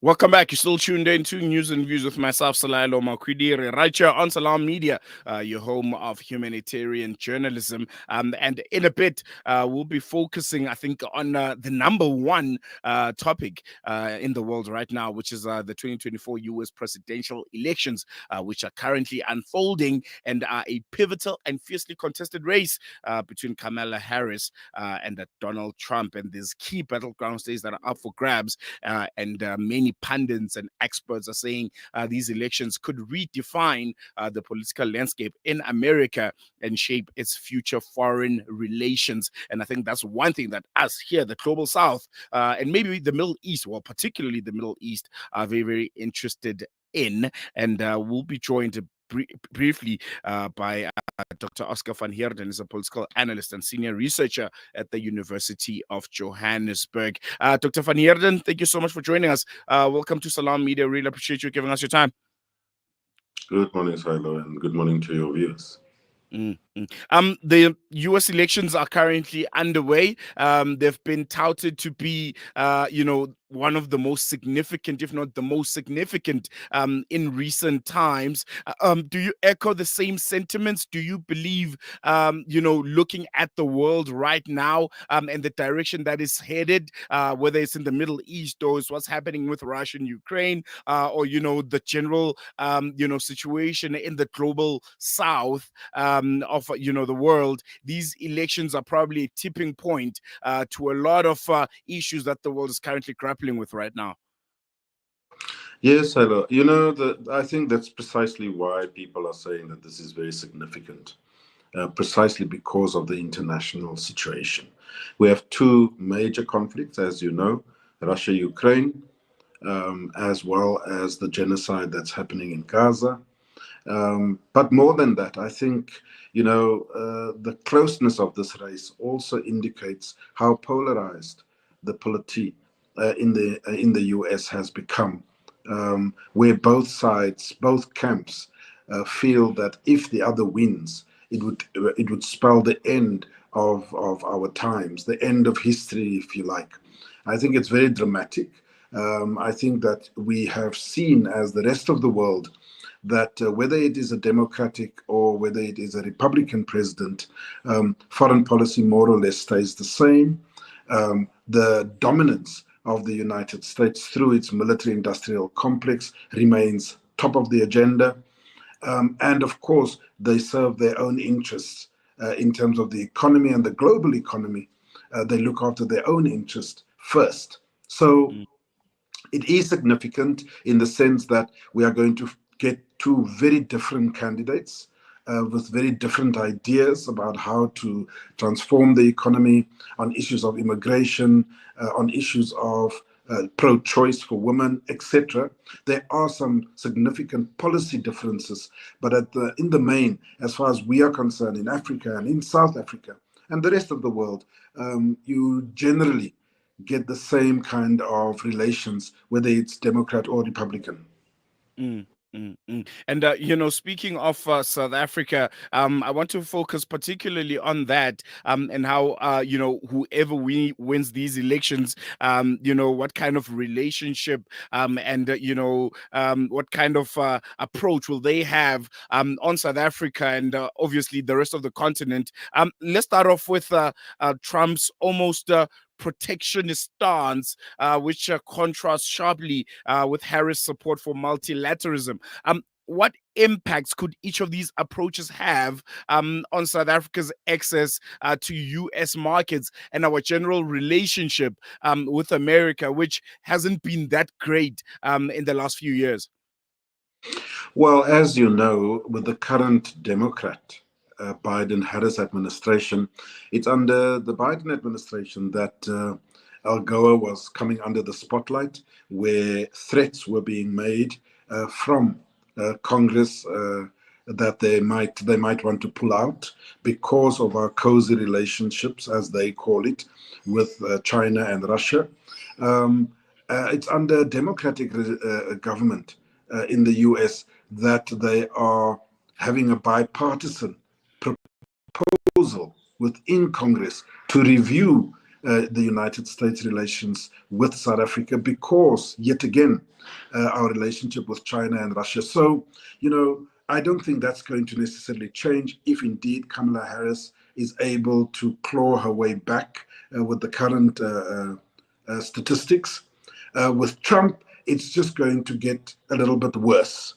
Welcome back. You're still tuned in to News and Views with myself, Salailo Makwidiri, right here on Salam Media, your home of humanitarian journalism. And in a bit, we'll be focusing, I think, on the number one topic in the world right now, which is the 2024 US presidential elections, which are currently unfolding and are a pivotal and fiercely contested race between Kamala Harris and Donald Trump. And there's key battleground states that are up for grabs, and many pundits and experts are saying these elections could redefine the political landscape in America and shape its future foreign relations. And I think that's one thing that us here, the global South, and maybe the Middle East, well, particularly the Middle East, are very, very interested in. And we'll be joined briefly by Dr. Oscar van Heerden, is a political analyst and senior researcher at the University of Johannesburg. Dr. van Heerden, thank you so much for joining us. Welcome to Salam Media. Really appreciate you giving us your time. Good morning, Silo, and good morning to your viewers. The U.S. elections are currently underway. They've been touted to be, one of the most significant, if not the most significant, in recent times. Do you echo the same sentiments? Do you believe, looking at the world right now and the direction that is headed, whether it's in the Middle East or it's what's happening with Russia and Ukraine, or the general, situation in the global South of the world, these elections are probably a tipping point to a lot of issues that the world is currently grappling with right now. Yes, Silo. I think that's precisely why people are saying that this is very significant, precisely because of the international situation. We have two major conflicts, as you know, Russia, Ukraine, as well as the genocide that's happening in Gaza. But more than that, I think, the closeness of this race also indicates how polarized the polity in the US has become, where both sides, both camps, feel that if the other wins, it would spell the end of our times, the end of history, if you like. I think it's very dramatic. I think that we have seen, as the rest of the world, that whether it is a Democratic or whether it is a Republican president, foreign policy more or less stays the same. The dominance of the United States through its military industrial complex remains top of the agenda. And of course, they serve their own interests in terms of the economy and the global economy. They look after their own interest first. So it is significant in the sense that we are going to get two very different candidates with very different ideas about how to transform the economy, on issues of immigration, on issues of pro-choice for women, etc. There are some significant policy differences, but in the main, as far as we are concerned, in Africa and in South Africa and the rest of the world, you generally get the same kind of relations, whether it's Democrat or Republican. Mm, And speaking of South Africa, I want to focus particularly on that, and how whoever wins these elections, what kind of relationship, and what kind of approach will they have on South Africa and obviously the rest of the continent. Let's start off with Trump's almost protectionist stance, which contrasts sharply with Harris' support for multilateralism. What impacts could each of these approaches have on South Africa's access to US markets and our general relationship with America, which hasn't been that great in the last few years? Well, as you know, with the current Democrat Biden Harris administration, it's under the Biden administration that AGOA was coming under the spotlight, where threats were being made from Congress that they might want to pull out because of our cozy relationships, as they call it, with China and Russia. It's under Democratic government in the US that they are having a bipartisan proposal within Congress to review the United States relations with South Africa because, yet again, our relationship with China and Russia. So, I don't think that's going to necessarily change if indeed Kamala Harris is able to claw her way back with the current statistics. With Trump, it's just going to get a little bit worse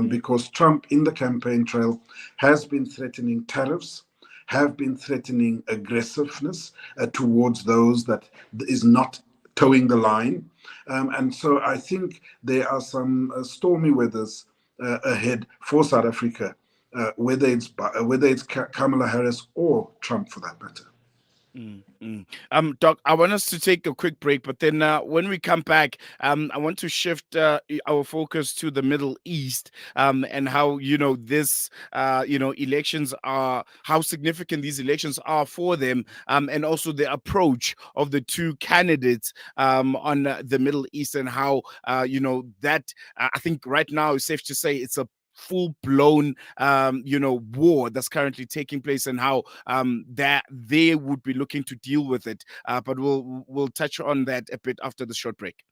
because Trump in the campaign trail has been threatening tariffs, have been threatening aggressiveness towards those that is not towing the line. And so I think there are some stormy weathers ahead for South Africa, whether it's Kamala Harris or Trump for that matter. Doc, I want us to take a quick break, but then when we come back, I want to shift our focus to the Middle East and how this elections are, how significant these elections are for them, and also the approach of the two candidates on the Middle East and how that I think right now is safe to say it's a full-blown war that's currently taking place and how that they would be looking to deal with it, but we'll touch on that a bit after the short break.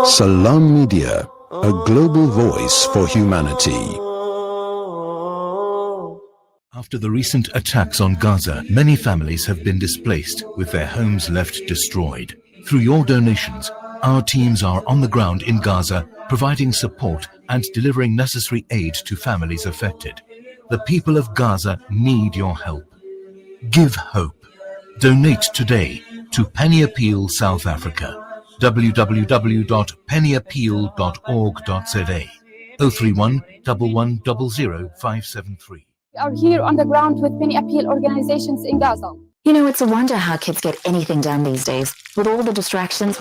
Salam Media, a global voice for humanity. After the recent attacks on Gaza, many families have been displaced with their homes left destroyed. Through your donations, our teams are on the ground in Gaza, providing support and delivering necessary aid to families affected. The people of Gaza need your help. Give hope. Donate today to Penny Appeal South Africa. www.pennyappeal.org.za 031 1100 573. We are here on the ground with Penny Appeal organizations in Gaza. It's a wonder how kids get anything done these days with all the distractions.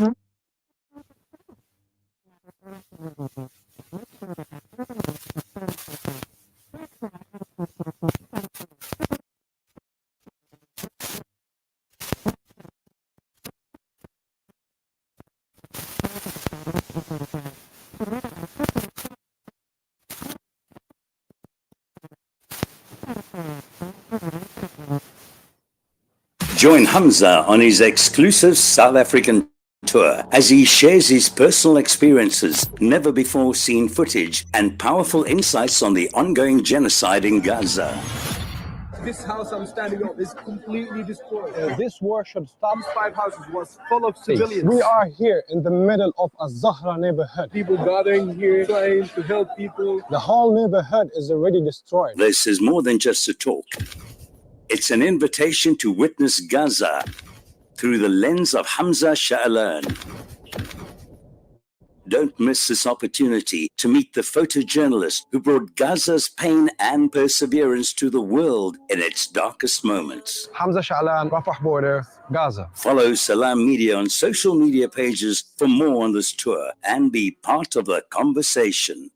Join Hamza on his exclusive South African tour as he shares his personal experiences, never before seen footage, and powerful insights on the ongoing genocide in Gaza. This house I'm standing on is completely destroyed. This war should stop. These 5 houses was full of civilians. We are here in the middle of a Zahra neighborhood. People gathering here trying to help people. The whole neighborhood is already destroyed. This is more than just a talk. It's an invitation to witness Gaza through the lens of Hamza Sha'alan. Don't miss this opportunity to meet the photojournalist who brought Gaza's pain and perseverance to the world in its darkest moments. Hamza Sha'alan, Rafah border, Gaza. Follow Salam Media on social media pages for more on this tour and be part of the conversation.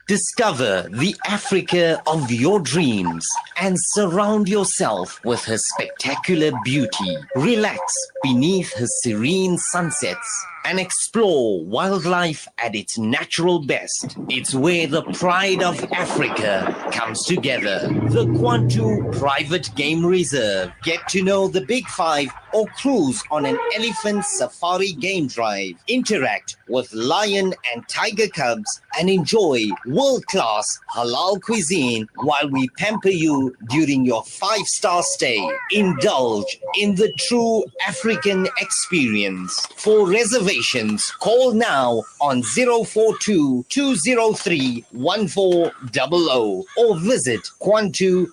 Discover the Africa of your dreams and surround yourself with her spectacular beauty. Relax beneath her serene sunsets and explore wildlife at its natural best. It's where the pride of Africa comes together. The Kwantu Private Game Reserve. Get to know the Big Five or cruise on an elephant safari game drive. Interact with lion and tiger cubs and enjoy world-class halal cuisine while we pamper you during your 5-star stay. Indulge in the true African experience. For reservations, call now on 042-203-1400 or visit kwantu.co.za.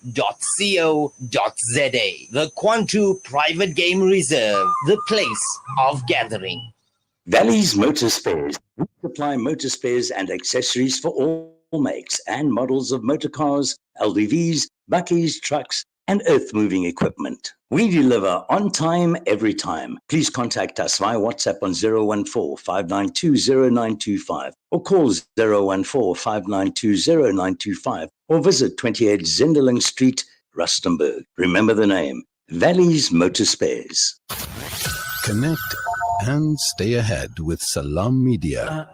The Kwantu Private Game Reserve, the place of gathering. Valley's Motor Spares. We supply motor spares and accessories for all makes and models of motor cars, LDVs, buckies, trucks, and earth-moving equipment. We deliver on time, every time. Please contact us via WhatsApp on 014-592-0925 or call 014-592-0925 or visit 28 Zenderling Street, Rustenburg. Remember the name, Valley's Motor Spares. Connect and stay ahead with Salam Media.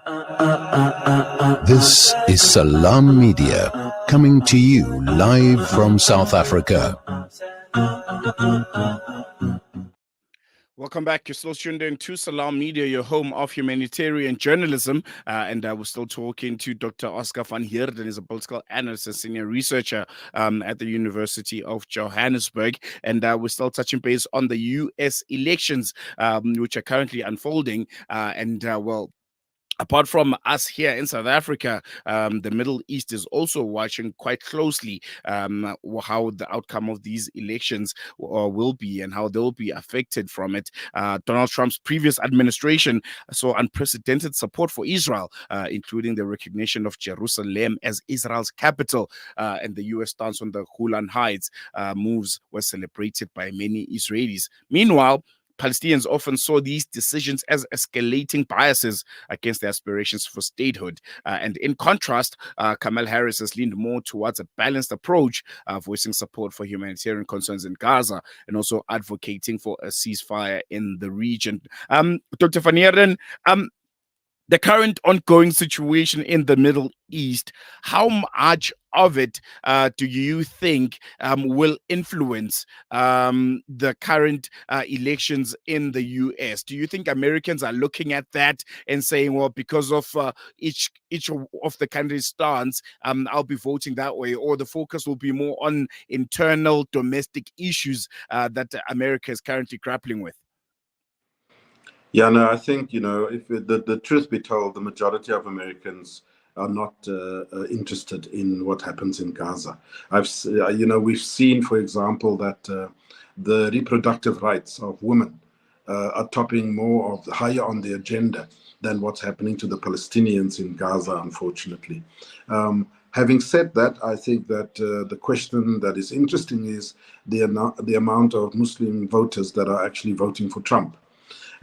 This is Salam Media. coming to you live from South Africa. Welcome back. You're still tuned in to Salam Media, your home of humanitarian journalism. And we're still talking to Dr. Oscar van Heerden. He's a political analyst and senior researcher at the University of Johannesburg. And we're still touching base on the U.S. elections, which are currently unfolding. Apart from us here in South Africa, the Middle East is also watching quite closely how the outcome of these elections will be and how they'll be affected from it. Donald Trump's previous administration saw unprecedented support for Israel, including the recognition of Jerusalem as Israel's capital, and the U.S. stance on the Golan Heights moves were celebrated by many Israelis. Meanwhile, Palestinians often saw these decisions as escalating biases against their aspirations for statehood. And in contrast, Kamala Harris has leaned more towards a balanced approach, voicing support for humanitarian concerns in Gaza and also advocating for a ceasefire in the region. Dr. Van Heerden, the current ongoing situation in the Middle East, how much of it do you think will influence the current elections in the US? Do you think Americans are looking at that and saying, well, because of each of the country's stance, I'll be voting that way, or the focus will be more on internal domestic issues that America is currently grappling with? Yeah, no, I think, if the truth be told, the majority of Americans are not interested in what happens in Gaza. We've seen, for example, that the reproductive rights of women are topping higher on the agenda than what's happening to the Palestinians in Gaza, unfortunately. Having said that, I think that the question that is interesting is the amount of Muslim voters that are actually voting for Trump.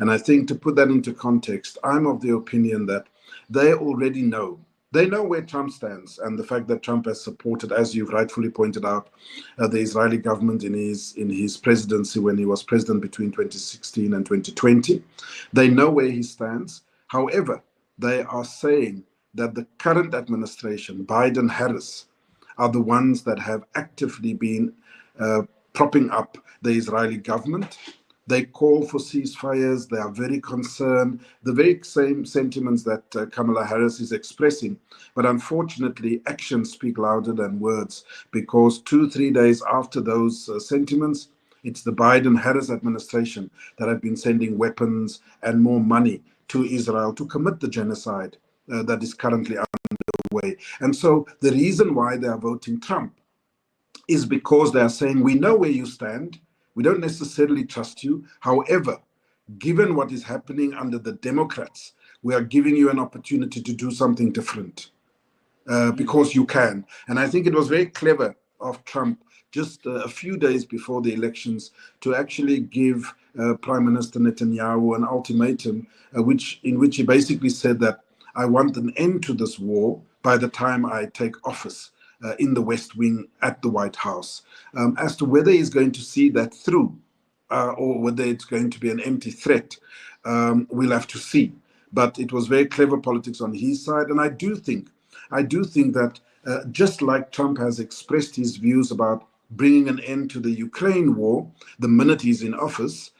And I think, to put that into context, I'm of the opinion that they already know. They know where Trump stands, and the fact that Trump has supported, as you've rightfully pointed out, the Israeli government in his presidency when he was president between 2016 and 2020. They know where he stands. However, they are saying that the current administration, Biden-Harris, are the ones that have actively been propping up the Israeli government. They call for ceasefires. They are very concerned, the very same sentiments that Kamala Harris is expressing. But unfortunately, actions speak louder than words, because 2-3 days after those sentiments, it's the Biden-Harris administration that have been sending weapons and more money to Israel to commit the genocide that is currently underway. And so the reason why they are voting Trump is because they are saying, we know where you stand. We don't necessarily trust you. However, given what is happening under the Democrats, we are giving you an opportunity to do something different because you can. And I think it was very clever of Trump just a few days before the elections to actually give Prime Minister Netanyahu an ultimatum in which he basically said that I want an end to this war by the time I take office in the West Wing at the White House. As to whether he's going to see that through or whether it's going to be an empty threat, we'll have to see. But it was very clever politics on his side. And I do think that just like Trump has expressed his views about bringing an end to the Ukraine war the minute he's in office,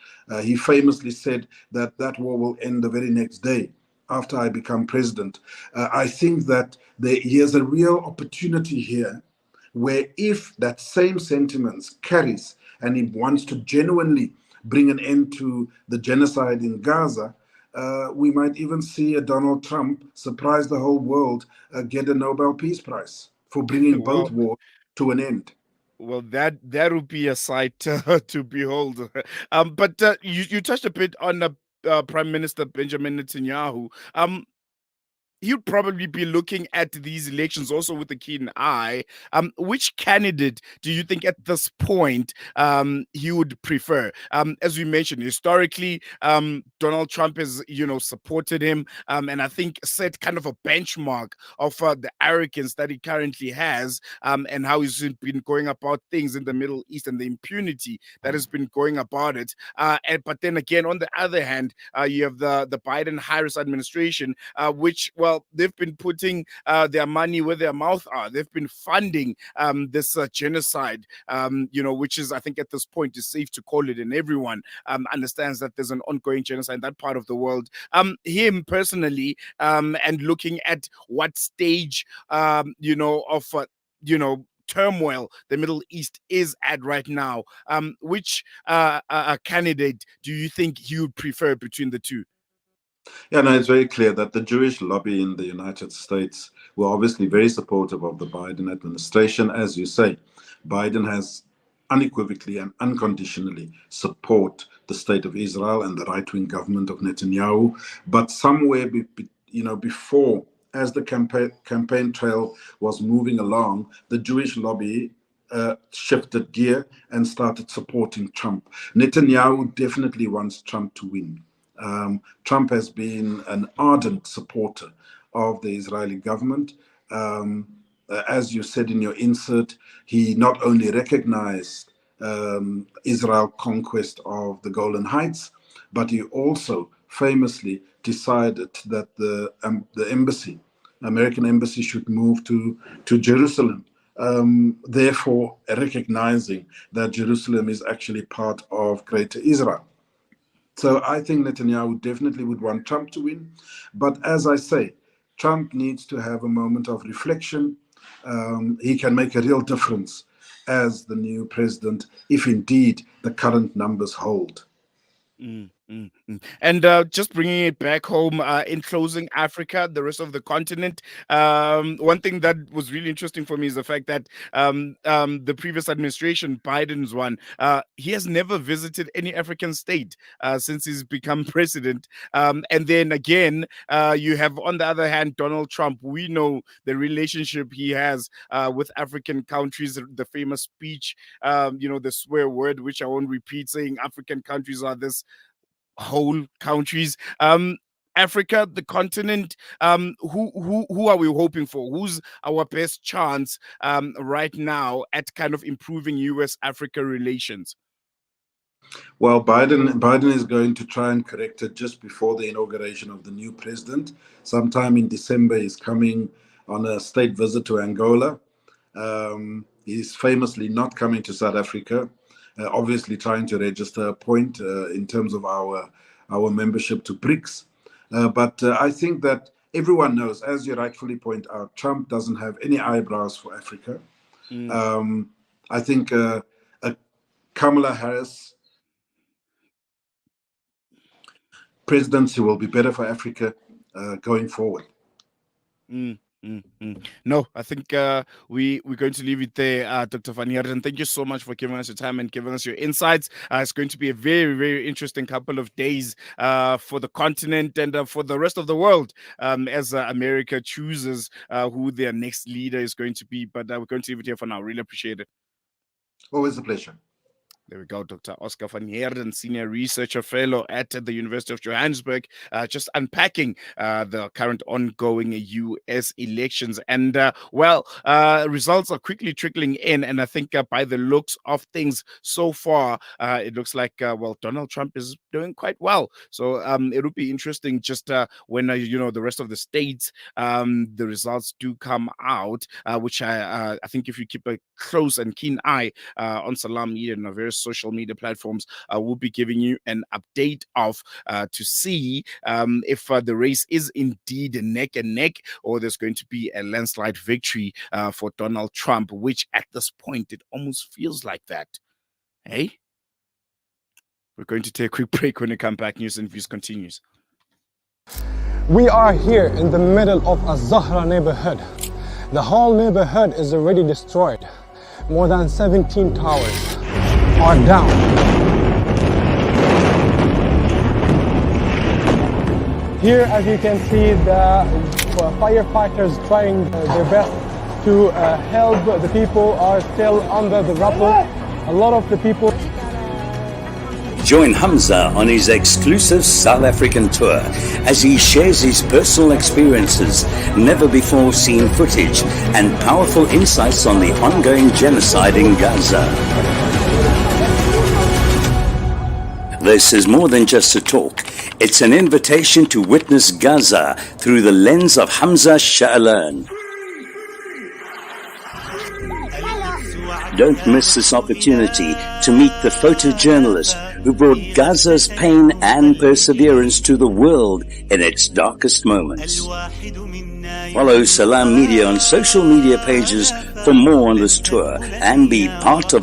he famously said that that war will end the very next day after I become president. I think that he has a real opportunity here where if that same sentiments carries and he wants to genuinely bring an end to the genocide in Gaza, we might even see a Donald Trump surprise the whole world, get a Nobel Peace Prize for bringing both wars to an end. Well, that would be a sight to behold. But you touched a bit on Prime Minister Benjamin Netanyahu. He'd probably be looking at these elections also with a keen eye. Which candidate do you think at this point he would prefer? As we mentioned, historically, Donald Trump has, supported him, and I think set kind of a benchmark of the arrogance that he currently has, and how he's been going about things in the Middle East and the impunity that has been going about it. But then again, on the other hand, you have the Biden-Harris administration, which, well, well, they've been putting their money where their mouth are. They've been funding this genocide, which is, I think at this point is safe to call it, and everyone understands that there's an ongoing genocide in that part of the world. Him personally, and looking at what stage, of turmoil the Middle East is at right now. Which candidate do you think he would prefer between the two? Yeah, no, it's very clear that the Jewish lobby in the United States were obviously very supportive of the Biden administration. As you say, Biden has unequivocally and unconditionally support the state of Israel and the right-wing government of Netanyahu. But somewhere, before, as the campaign trail was moving along, the Jewish lobby shifted gear and started supporting Trump. Netanyahu definitely wants Trump to win. Trump has been an ardent supporter of the Israeli government. As you said in your insert, he not only recognized Israel's conquest of the Golan Heights, but he also famously decided that the American embassy should move to Jerusalem, therefore recognizing that Jerusalem is actually part of Greater Israel. So I think Netanyahu definitely would want Trump to win. But as I say, Trump needs to have a moment of reflection. He can make a real difference as the new president, if indeed the current numbers hold. And just bringing it back home, in closing, Africa, the rest of the continent, one thing that was really interesting for me is the fact that the previous administration, Biden's one, he has never visited any African state since he's become president. And then again, you have, on the other hand, Donald Trump. We know the relationship he has with African countries, the famous speech, the swear word, which I won't repeat, saying African countries are this whole countries. Africa, the continent, who are we hoping for? Who's our best chance right now at kind of improving US-Africa relations? Well, Biden is going to try and correct it just before the inauguration of the new president. Sometime in December, he's coming on a state visit to Angola. He's famously not coming to South Africa. Obviously trying to register a point in terms of our membership to BRICS. But I think that everyone knows, as you rightfully point out, Trump doesn't have any eyebrows for Africa. I think Kamala Harris presidency will be better for Africa going forward. No, I think we're going to leave it there, Dr. Van Heerden. Thank you so much for giving us your time and giving us your insights. It's going to be a very, very interesting couple of days for the continent and for the rest of the world as America chooses who their next leader is going to be. But we're going to leave it here for now. Really appreciate it. Always a pleasure. There we go, Dr. Oscar van Heerden, Senior Researcher Fellow at the University of Johannesburg, just unpacking the current ongoing U.S. elections. And, results are quickly trickling in. And I think by the looks of things so far, it looks like, Donald Trump is doing quite well. So it would be interesting just when, the rest of the states, the results do come out, which I think if you keep a close and keen eye on Salam Media and various social media platforms, we'll be giving you an update of to see if the race is indeed neck and neck, or there's going to be a landslide victory for Donald Trump, which at this point it almost feels like that. Hey, we're going to take a quick break. When we come back, News and Views continues. We are here in the middle of a Zahra neighborhood. The whole neighborhood is already destroyed. More than 17 towers are down. Here, as you can see, the firefighters trying their best to help. The people are still under the rubble. A lot of the people. Join Hamza on his exclusive South African tour as he shares his personal experiences, never before seen footage, and powerful insights on the ongoing genocide in Gaza. This is more than just a talk. It's an invitation to witness Gaza through the lens of Hamza Sha'alan. Don't miss this opportunity to meet the photojournalist who brought Gaza's pain and perseverance to the world in its darkest moments. Follow Salam Media on social media pages for more on this tour and be part of the